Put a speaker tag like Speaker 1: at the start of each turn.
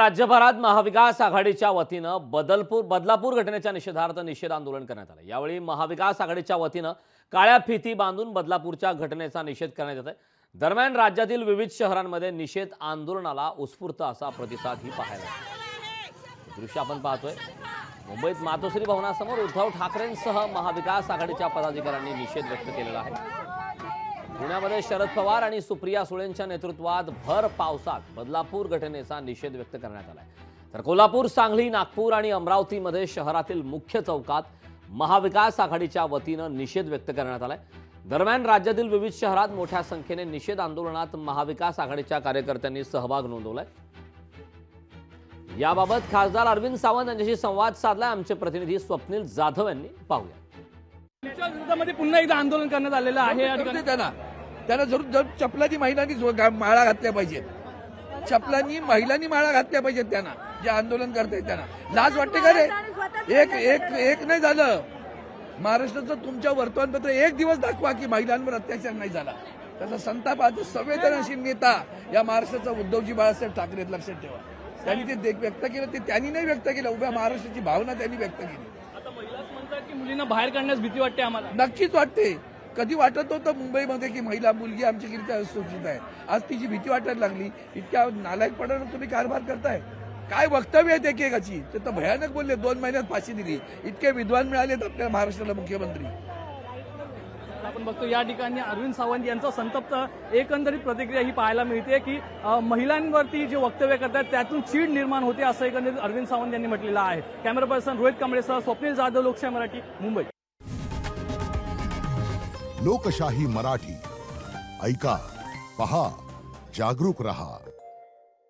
Speaker 1: राज्यभरात महाविकास आघाडीच्या वतीनं बदलापूर घटनेच्या निषेधार्थ निषेध आंदोलन करण्यात आलं। यावेळी महाविकास आघाडीच्या वतीनं काळ्या फिती बांधून बदलापूरच्या घटनेचा निषेध करण्यात येत आहे। दरम्यान राज्यातील विविध शहरांमध्ये निषेध आंदोलनाला उत्स्फूर्त असा प्रतिसादही पाहायला मिळतो। दृश्य आपण पाहतोय, मुंबईत मातोश्री भवनासमोर उद्धव ठाकरेंसह महाविकास आघाडीच्या पदाधिकाऱ्यांनी निषेध व्यक्त केलेला आहे। पुण्यामध्ये शरद पवार आणि सुप्रिया सुळेंच्या नेतृत्वात भर पावसात बदलापूर घटनेचा निषेध व्यक्त करण्यात आलाय। तर कोल्हापूर, सांगली, नागपूर आणि अमरावतीमध्ये शहरातील मुख्य चौकात महाविकास आघाडीच्या वतीनं निषेध व्यक्त करण्यात आलाय। दरम्यान राज्यातील विविध शहरात मोठ्या संख्येने निषेध आंदोलनात महाविकास आघाडीच्या कार्यकर्त्यांनी सहभाग नोंदवलाय। याबाबत खासदार अरविंद सावंत यांच्याशी संवाद साधलाय आमचे प्रतिनिधी स्वप्नील जाधव यांनी। पाहूया।
Speaker 2: त्याच्या विरोधामध्ये पुन्हा एकदा आंदोलन करण्यात आलेलं आहे।
Speaker 3: त्यांना जरूर चपलांनी महिलांनी माळा घातल्या पाहिजेत, चपलांनी महिलांनी माळा घातल्या पाहिजेत। त्यांना जे आंदोलन करतायत त्यांना लाज वाटते का रे? एक नाही झालं महाराष्ट्राचं तुमच्या वर्तमानपत्र एक दिवस दाखवा की महिलांवर अत्याचार नाही झाला। त्याचा संताप आज संवेदनशील नेता या महाराष्ट्राचा उद्धवजी बाळासाहेब ठाकरे आहेत, लक्षात ठेवा। त्यांनी ते व्यक्त केलं, ते त्यांनी नाही व्यक्त केलं, उभ्या महाराष्ट्राची भावना त्यांनी व्यक्त केली।
Speaker 2: की मुलींना बाहेर काढण्यास भीती वाटते आम्हाला।
Speaker 3: नक्कीच वाटते। कधी वाटत होतं मुंबईमध्ये की महिला मुलगी आमची किती असुरक्षित आहे, आज तिची भीती वाटायला लागली। इतक्या नालायकपणानं तुम्ही कारभार करताय, काय वक्तव्य आहेत एकेकाची? ते तर भयानक बोलले, 2 महिन्यात फाशी दिली। इतके विद्वान मिळालेत आपल्या महाराष्ट्राला मुख्यमंत्री।
Speaker 2: आपण बघतो या ठिकाणी अरविंद सावंत यांचा संतप्त एकंदरीत प्रतिक्रिया ही पाहायला मिळते की महिलांवरती जे वक्तव्य करतात त्यातून चीड निर्माण होते, असं एकंदरीत अरविंद सावंत यांनी म्हटलेलं आहे। कॅमेरा पर्सन रोहित कांबळेसह स्वप्नील जाधव, लोकशाही मराठी, मुंबई।
Speaker 4: लोकशाही मराठी ऐका, पहा, जागरूक रहा।